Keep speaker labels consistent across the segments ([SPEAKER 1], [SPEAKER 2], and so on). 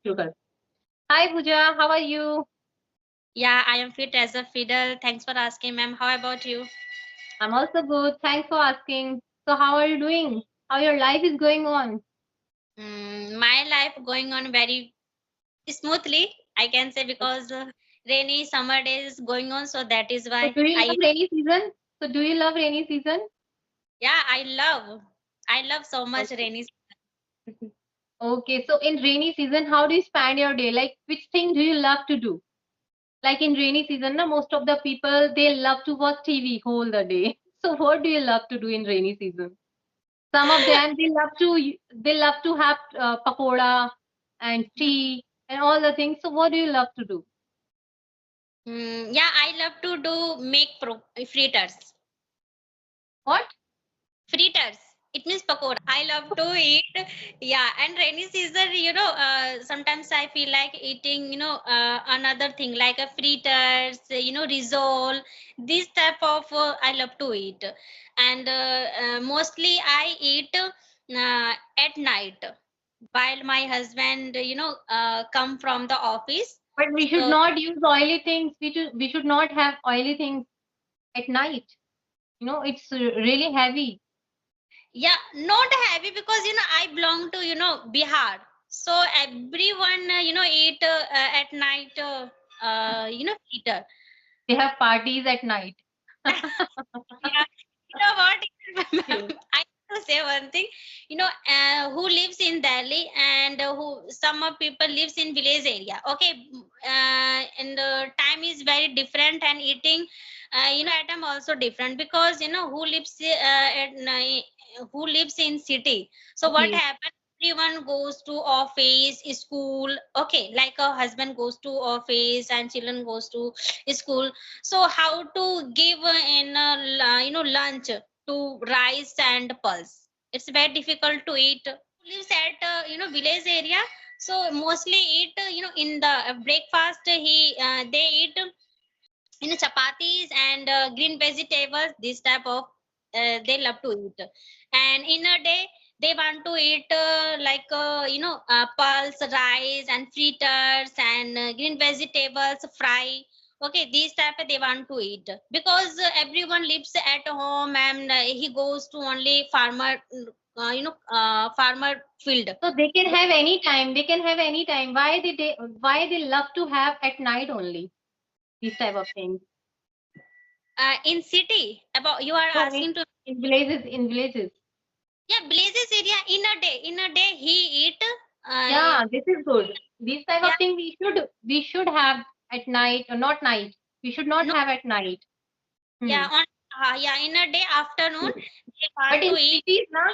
[SPEAKER 1] शुरू कर. Hi Pooja, how are you?
[SPEAKER 2] Yeah, I am fit as a fiddle. Thanks for asking, ma'am. How about you?
[SPEAKER 1] I'm also good. Thanks for asking. So how are you doing? How your life is going on?
[SPEAKER 2] My life going on very smoothly, I can say, because rainy summer days going on, so that is
[SPEAKER 1] So
[SPEAKER 2] why
[SPEAKER 1] do you love
[SPEAKER 2] I
[SPEAKER 1] rainy season? So do you love rainy season?
[SPEAKER 2] yeah, I love so much
[SPEAKER 1] Okay.
[SPEAKER 2] rainy.
[SPEAKER 1] Okay, so in rainy season, how do you spend your day? Like which thing do you love to do? Like in rainy season, na, most of the people they love to watch TV whole the day. So what do you love to do in rainy season? Some of them they love to have pakoda and tea and all the things. So what do you love to do?
[SPEAKER 2] Yeah, I love to do make fritters.
[SPEAKER 1] What?
[SPEAKER 2] Fritters. It means pakoda. I love to eat. Yeah, and rainy season, sometimes I feel like eating, another thing like a fritters, risole. This type of I love to eat, and mostly I eat at night while my husband, come from the office.
[SPEAKER 1] But we should
[SPEAKER 2] So
[SPEAKER 1] not use oily things. We should not have oily things at night. It's really heavy.
[SPEAKER 2] yeah, not heavy because I belong to Bihar. So everyone eat at night heater.
[SPEAKER 1] They have parties at night.
[SPEAKER 2] Yeah, you know what?
[SPEAKER 1] Okay.
[SPEAKER 2] I have to say one thing. Who lives in Delhi and who some of people lives in village area. Okay, and time is very different and eating, item also different because who lives at night, who lives in city. So what
[SPEAKER 1] Okay.
[SPEAKER 2] happens? Everyone goes to office, school. Okay, like a husband goes to office and children goes to school, so how to give in lunch to rice and pulse? It's very difficult to eat. Who lives at village area? So mostly eat in the breakfast. They eat chapatis and green vegetables. This type of they love to eat. And in a day they want to eat pulse, rice and fritters and green vegetables fry. Okay, these type they want to eat because everyone lives at home and he goes to only farmer field.
[SPEAKER 1] So they can have any time. They can have any time. Why they love to have at night only these type of things?
[SPEAKER 2] In city about you are
[SPEAKER 1] No,
[SPEAKER 2] asking to.
[SPEAKER 1] in villages. In villages.
[SPEAKER 2] Yeah, blazes area in a day he eat uh,
[SPEAKER 1] Yeah, this is good. These type of
[SPEAKER 2] yeah,
[SPEAKER 1] thing we should have at night or not night. We should not
[SPEAKER 2] no,
[SPEAKER 1] have at night. Hmm.
[SPEAKER 2] yeah, on yeah, in a day afternoon they
[SPEAKER 1] But
[SPEAKER 2] want to
[SPEAKER 1] in
[SPEAKER 2] eat.
[SPEAKER 1] cities, na,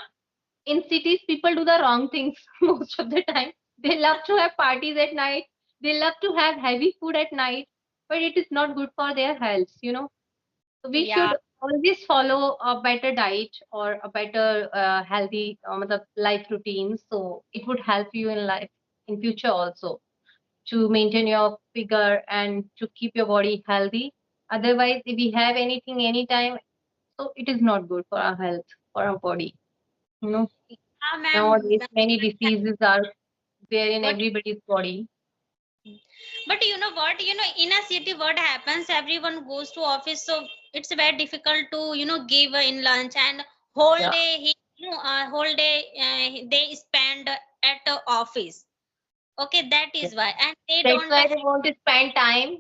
[SPEAKER 1] in cities people do the wrong things most of the time. They love to have parties at night. They love to have heavy food at night, but it is not good for their health. So we
[SPEAKER 2] Yeah,
[SPEAKER 1] should always follow a better diet or a better healthy matlab life routine. So it would help you in life in future also to maintain your figure and to keep your body healthy. Otherwise, if we have anything anytime, so it is not good for our health, for our body. You know,
[SPEAKER 2] ma'am.
[SPEAKER 1] nowadays many diseases are there in
[SPEAKER 2] What?
[SPEAKER 1] everybody's body.
[SPEAKER 2] But you know what? In a city, what happens? Everyone goes to office, so it's very difficult to give in lunch and whole
[SPEAKER 1] Yeah,
[SPEAKER 2] day whole day they spend at the office. Okay, that
[SPEAKER 1] yeah.
[SPEAKER 2] is why, and they
[SPEAKER 1] That's
[SPEAKER 2] don't
[SPEAKER 1] why
[SPEAKER 2] have,
[SPEAKER 1] they want to spend time.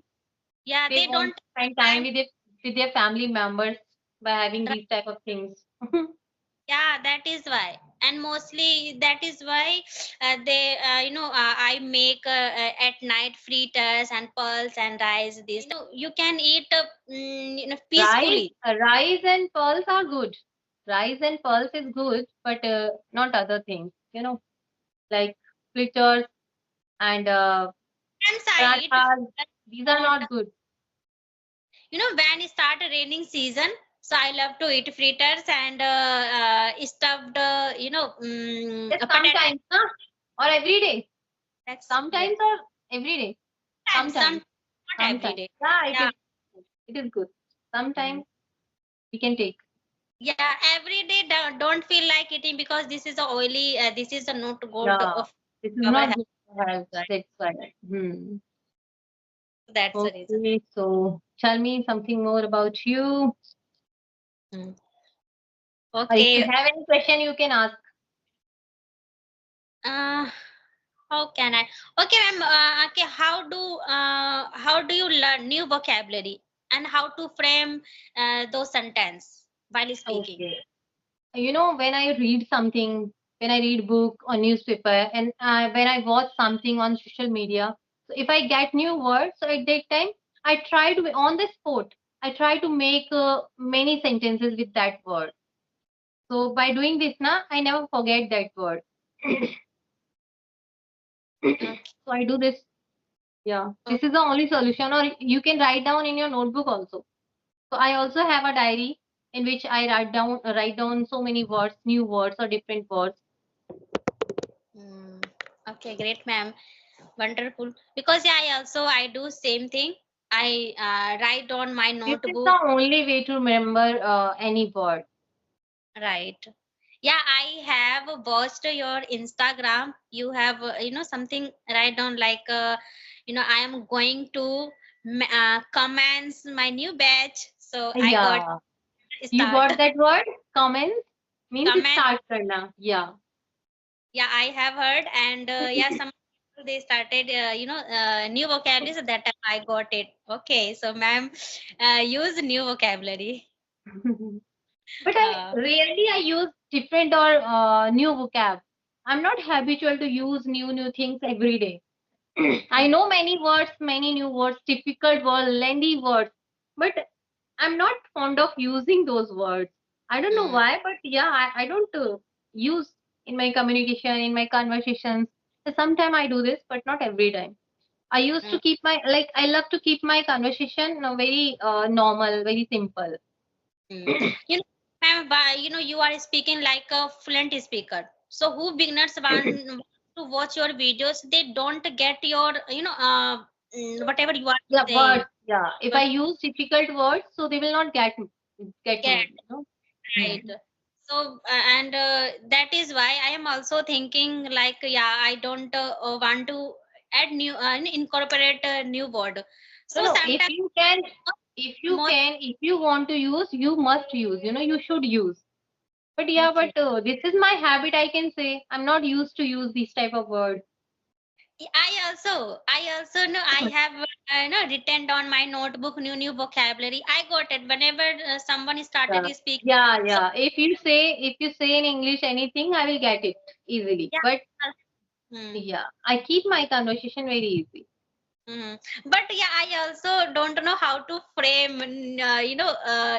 [SPEAKER 2] yeah,
[SPEAKER 1] They
[SPEAKER 2] they
[SPEAKER 1] want
[SPEAKER 2] don't
[SPEAKER 1] to spend
[SPEAKER 2] have
[SPEAKER 1] time
[SPEAKER 2] time.
[SPEAKER 1] with their family members by having these type of things.
[SPEAKER 2] Yeah, that is why. And mostly that is why I make at night fritters and pearls and rice. This you can eat
[SPEAKER 1] Rice,
[SPEAKER 2] peacefully.
[SPEAKER 1] rice and pearls are good. Rice and pearls is good, but not other things. Like fritters and
[SPEAKER 2] Sometimes I eat
[SPEAKER 1] parathas. These are
[SPEAKER 2] not,
[SPEAKER 1] not good.
[SPEAKER 2] when it start raining season. So I love to eat fritters and stuffed,
[SPEAKER 1] Just
[SPEAKER 2] potato.
[SPEAKER 1] sometimes, huh? Or every day.
[SPEAKER 2] That's yes.
[SPEAKER 1] Sometimes or every day.
[SPEAKER 2] Sometimes,
[SPEAKER 1] Sometimes.
[SPEAKER 2] not every
[SPEAKER 1] Sometimes.
[SPEAKER 2] day.
[SPEAKER 1] Yeah, it
[SPEAKER 2] Yeah.
[SPEAKER 1] is. It is good.
[SPEAKER 2] Mm.
[SPEAKER 1] Sometimes we can take.
[SPEAKER 2] Yeah, every day don't feel like eating because this is a oily. This is a not good
[SPEAKER 1] Yeah.
[SPEAKER 2] of
[SPEAKER 1] This is
[SPEAKER 2] our
[SPEAKER 1] not
[SPEAKER 2] health.
[SPEAKER 1] good. Perhaps
[SPEAKER 2] Right.
[SPEAKER 1] that's why. Hmm.
[SPEAKER 2] That's the reason.
[SPEAKER 1] Okay, so tell me something more about you.
[SPEAKER 2] Mm.
[SPEAKER 1] Or if you
[SPEAKER 2] Okay.
[SPEAKER 1] have any question, you can ask.
[SPEAKER 2] Uh, how can I? Okay, ma'am. Okay, how do you learn new vocabulary and how to frame those sentence while speaking?
[SPEAKER 1] Okay. When I read something, when I read book or newspaper, and when I watch something on social media, so if I get new words, so at that time I try to on the spot. I try to make many sentences with that word. So by doing this, na, I never forget that word.
[SPEAKER 2] Okay.
[SPEAKER 1] So I do this. Yeah,
[SPEAKER 2] Oh,
[SPEAKER 1] this is the only solution. Or you can write down in your notebook also. So I also have a diary in which I write down so many words, new words or different words.
[SPEAKER 2] mm, okay, great, ma'am. Wonderful. Because yeah, I do same thing. I write on my
[SPEAKER 1] This is the
[SPEAKER 2] notebook.
[SPEAKER 1] only way to remember any word.
[SPEAKER 2] Right. Yeah, I have watched your Instagram. You have, something write down like, I am going to commence my new batch. So I got
[SPEAKER 1] Yeah, you
[SPEAKER 2] start.
[SPEAKER 1] got that word? Commence means
[SPEAKER 2] Comment.
[SPEAKER 1] start karna. Yeah.
[SPEAKER 2] Yeah, I have heard. And yeah, some people, they started, new vocabulary. So that time I got it. Okay. So, ma'am, use new vocabulary.
[SPEAKER 1] But
[SPEAKER 2] Uh,
[SPEAKER 1] I use different or new vocab. I'm not habitual to use new things every day. I
[SPEAKER 2] mm,
[SPEAKER 1] know many words, many new words, difficult words, lengthy words, but I'm not fond of using those words. I don't know
[SPEAKER 2] mm,
[SPEAKER 1] why, but yeah, I don't use in my communication, in my conversations. Sometimes I do this, but not every time. I used to
[SPEAKER 2] mm,
[SPEAKER 1] keep I love to keep my conversation very normal, very simple.
[SPEAKER 2] mm. You know, ma'am, you are speaking like a fluent speaker. So who beginners want to watch your videos, they don't get your, whatever you are
[SPEAKER 1] Yeah,
[SPEAKER 2] saying.
[SPEAKER 1] words. Yeah, if I
[SPEAKER 2] But
[SPEAKER 1] use difficult words, so they will not get
[SPEAKER 2] get
[SPEAKER 1] me.
[SPEAKER 2] right.
[SPEAKER 1] Hmm.
[SPEAKER 2] So and that is why I am also thinking like, yeah, I don't want to add new, incorporate a new word.
[SPEAKER 1] No,
[SPEAKER 2] So
[SPEAKER 1] no. If
[SPEAKER 2] sometimes
[SPEAKER 1] you can,
[SPEAKER 2] most.
[SPEAKER 1] if you want to use, you must use. You should use. But yeah,
[SPEAKER 2] Okay.
[SPEAKER 1] but this is my habit. I can say I'm not used to use these type of words.
[SPEAKER 2] I also know I have written on my notebook new vocabulary. I got it whenever someone started
[SPEAKER 1] Yeah,
[SPEAKER 2] speaking.
[SPEAKER 1] yeah,
[SPEAKER 2] So
[SPEAKER 1] yeah. If you say in English anything, I will get it easily.
[SPEAKER 2] yeah.
[SPEAKER 1] But
[SPEAKER 2] uh, Hmm.
[SPEAKER 1] yeah, I keep my conversation very easy.
[SPEAKER 2] Hmm. But yeah, I also don't know how to frame,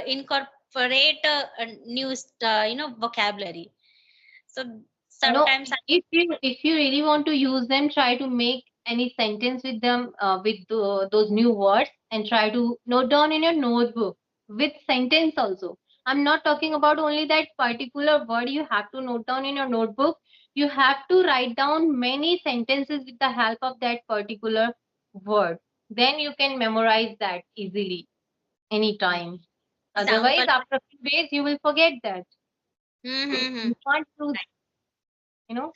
[SPEAKER 2] incorporate new, vocabulary. So
[SPEAKER 1] No,
[SPEAKER 2] sometimes I.
[SPEAKER 1] if you really want to use them, try to make any sentence with them with those new words and try to note down in your notebook with sentence also. I'm not talking about only that particular word you have to note down in your notebook. You have to write down many sentences with the help of that particular word. Then you can memorize that easily anytime. Otherwise,
[SPEAKER 2] Example.
[SPEAKER 1] after a few days, you will forget that.
[SPEAKER 2] Mm-hmm.
[SPEAKER 1] You can't do, you know.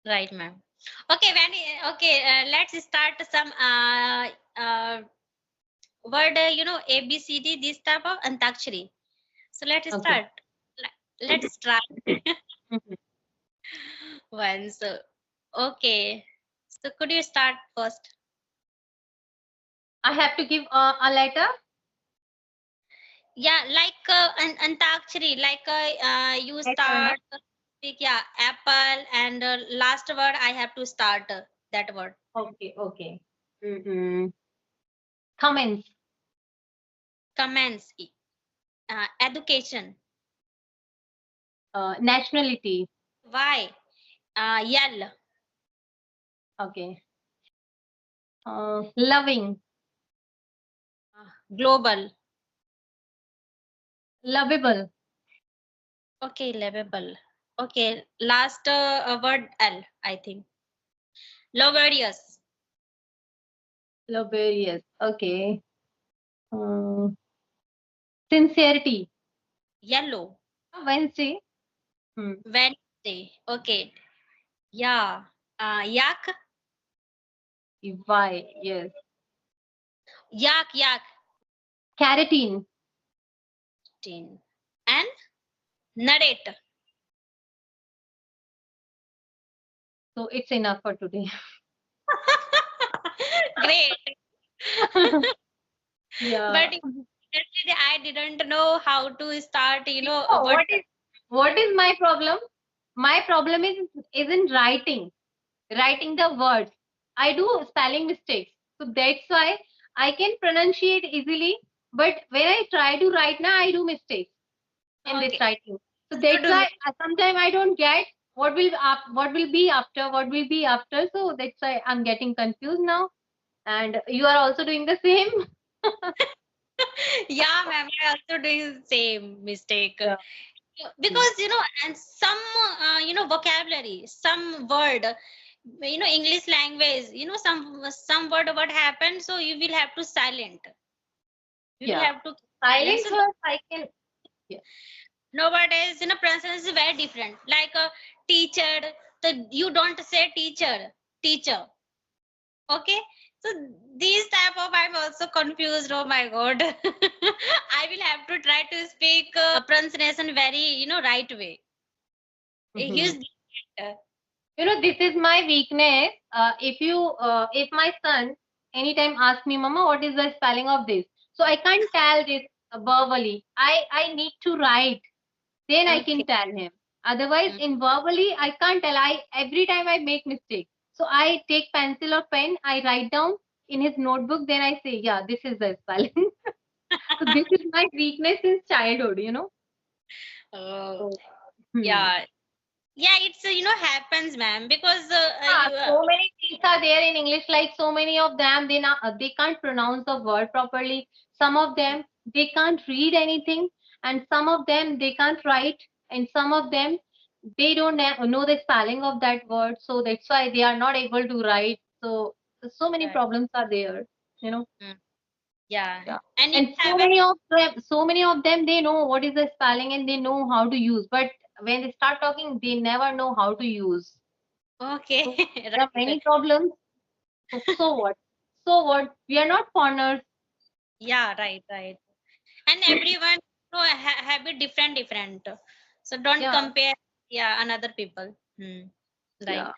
[SPEAKER 2] Right, ma'am. Okay, okay, let's start some word, ABCD, this type of antakshari. So let's
[SPEAKER 1] Okay.
[SPEAKER 2] start. Let's try
[SPEAKER 1] Mhm.
[SPEAKER 2] once. Okay. So could you start first?
[SPEAKER 1] I have to give a letter.
[SPEAKER 2] Yeah, like an antakshari, like you
[SPEAKER 1] Letter, na?
[SPEAKER 2] start speak, yeah, apple, and last word I have to start that word.
[SPEAKER 1] Okay, okay. Mm-mm. Comments,
[SPEAKER 2] Commence, education.
[SPEAKER 1] nationality.
[SPEAKER 2] Why? Yell.
[SPEAKER 1] Okay. Loving,
[SPEAKER 2] Global.
[SPEAKER 1] lovable,
[SPEAKER 2] Okay, livable. Okay, last word L, I think. Laborious.
[SPEAKER 1] laborious. Okay. Uh, sincerity.
[SPEAKER 2] Yellow.
[SPEAKER 1] Wednesday. Hmm.
[SPEAKER 2] Wednesday. Okay. Yeah. Yak.
[SPEAKER 1] Why? Yes.
[SPEAKER 2] Yak, yak.
[SPEAKER 1] Carotene.
[SPEAKER 2] Tin. And narrate.
[SPEAKER 1] So it's enough for today.
[SPEAKER 2] Great.
[SPEAKER 1] Yeah.
[SPEAKER 2] But honestly, I didn't know how to start,
[SPEAKER 1] You know,
[SPEAKER 2] what.
[SPEAKER 1] what is my problem? My problem isn't writing the words. I do spelling mistakes. So that's why I can pronunciate easily. But when I try to write now, I do mistakes in this
[SPEAKER 2] Okay.
[SPEAKER 1] writing. So
[SPEAKER 2] So
[SPEAKER 1] that's
[SPEAKER 2] do
[SPEAKER 1] why
[SPEAKER 2] me.
[SPEAKER 1] sometimes I don't get what will be after, what will be after. So that's why I'm getting confused now. And you are also doing the same.
[SPEAKER 2] Yeah, ma'am, I also doing the same mistake.
[SPEAKER 1] Yeah.
[SPEAKER 2] Because, and some, vocabulary, some word, English language, some word what happened, so you will have to silent. You will
[SPEAKER 1] Yeah.
[SPEAKER 2] have to silence.
[SPEAKER 1] Silent words I can. Yeah.
[SPEAKER 2] Nowadays, pronunciation is very different. Like a teacher, you don't say teacher, teacher. Okay. So these type of I'm also confused. Oh my god. I will have to try to speak pronunciation very, right way.
[SPEAKER 1] Mhm.
[SPEAKER 2] Use uh,
[SPEAKER 1] You know, this is my weakness. If my son anytime asks me, Mama, what is the spelling of this? So I can't tell this verbally. I need to write. Then I
[SPEAKER 2] okay.
[SPEAKER 1] can tell him. Otherwise,
[SPEAKER 2] Mm.
[SPEAKER 1] in verbally, I can't tell. I every time I make mistake. So I take pencil or pen. I write down in his notebook. Then I say, yeah, this is the spelling. So this is my weakness since childhood. You know.
[SPEAKER 2] Oh,
[SPEAKER 1] So, hmm.
[SPEAKER 2] yeah. Yeah, it's happens, ma'am, because
[SPEAKER 1] Yeah,
[SPEAKER 2] you
[SPEAKER 1] so many things are there in English. Like so many of them, they can't pronounce the word properly. Some of them they can't read anything, and some of them they can't write, and some of them they don't know the spelling of that word. So that's why they are not able to write. So so many
[SPEAKER 2] yeah,
[SPEAKER 1] problems are there. You know.
[SPEAKER 2] mm, yeah.
[SPEAKER 1] Yeah.
[SPEAKER 2] And you
[SPEAKER 1] And
[SPEAKER 2] have a
[SPEAKER 1] so many of them, they know what is the spelling and they know how to use. But when they start talking, they never know how to use.
[SPEAKER 2] okay,
[SPEAKER 1] So there are
[SPEAKER 2] right.
[SPEAKER 1] many problems. So what? So what? We are not foreigners.
[SPEAKER 2] Yeah, right, right. And everyone have it different, different. So don't
[SPEAKER 1] Yeah,
[SPEAKER 2] compare, yeah, another people. Right.
[SPEAKER 1] yeah.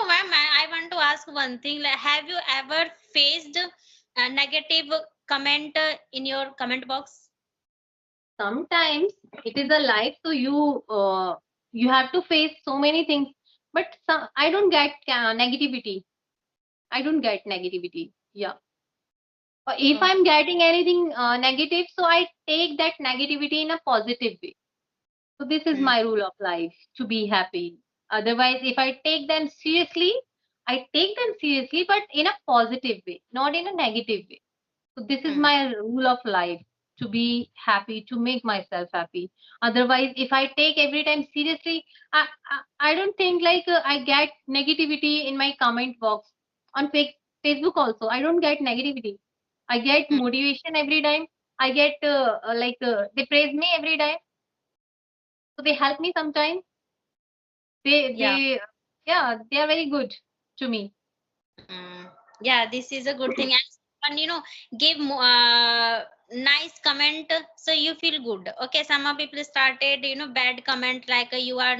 [SPEAKER 2] Ma'am, I want to ask one thing. Like, have you ever faced a negative comment in your comment box?
[SPEAKER 1] Sometimes it is a life, so you have to face so many things. But I don't get negativity. I don't get negativity. Yeah. If
[SPEAKER 2] Oh,
[SPEAKER 1] I'm getting anything negative, so I take that negativity in a positive way. So this is
[SPEAKER 2] mm,
[SPEAKER 1] my rule of life to be happy. Otherwise, if I take them seriously, I take them seriously, but in a positive way, not in a negative way. So this is
[SPEAKER 2] mm,
[SPEAKER 1] my rule of life to be happy, to make myself happy. Otherwise, if I take every time seriously, I don't think like I get negativity in my comment box on Facebook also. I don't get negativity. I get
[SPEAKER 2] mm.
[SPEAKER 1] motivation every time. I get they praise me every time. So they help me sometimes. They
[SPEAKER 2] Yeah.
[SPEAKER 1] they yeah, they are very good to me.
[SPEAKER 2] Mm. Yeah, this is a good thing. And give nice comment, so you feel good. Okay, some of people started, bad comment like you are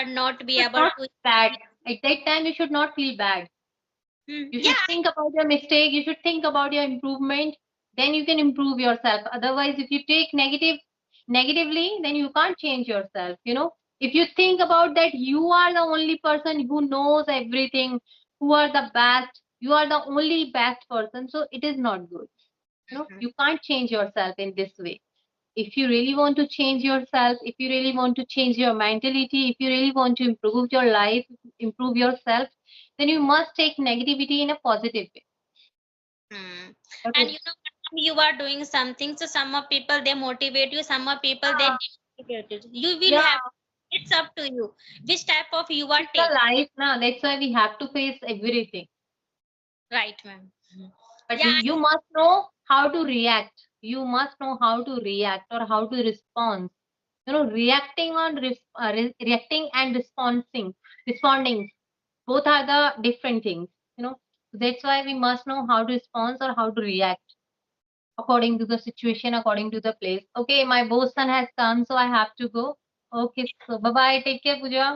[SPEAKER 2] not be
[SPEAKER 1] Should
[SPEAKER 2] able
[SPEAKER 1] not
[SPEAKER 2] to.
[SPEAKER 1] bad. At that time, you should not feel bad. You should
[SPEAKER 2] Yeah.
[SPEAKER 1] think about your mistake. You should think about your improvement. Then you can improve yourself. Otherwise, if you take negatively, then you can't change yourself. You know, if you think about that, you are the only person who knows everything, who are the best. You are the only best person. So it is not good. You know,
[SPEAKER 2] Mhm.
[SPEAKER 1] you can't change yourself in this way. If you really want to change yourself, if you really want to change your mentality, if you really want to improve your life, improve yourself, then you must take negativity in a positive way.
[SPEAKER 2] Hmm.
[SPEAKER 1] That
[SPEAKER 2] And
[SPEAKER 1] is,
[SPEAKER 2] you are doing something, so some of people they motivate you, some of people they
[SPEAKER 1] yeah,
[SPEAKER 2] demotivate you. You will
[SPEAKER 1] yeah,
[SPEAKER 2] have, it's up to you which type of you are
[SPEAKER 1] it's the
[SPEAKER 2] take.
[SPEAKER 1] life now. That's why we have to face everything.
[SPEAKER 2] Right, ma'am. Mhm.
[SPEAKER 1] But
[SPEAKER 2] Yeah,
[SPEAKER 1] you must know how to react. You must know how to react or how to respond. You know, reacting and responding. Both are the different things. You know. So that's why we must know how to respond or how to react according to the situation, according to the place. Okay, my boss son has come, so I have to go. Okay, so bye bye. Take care, Pooja.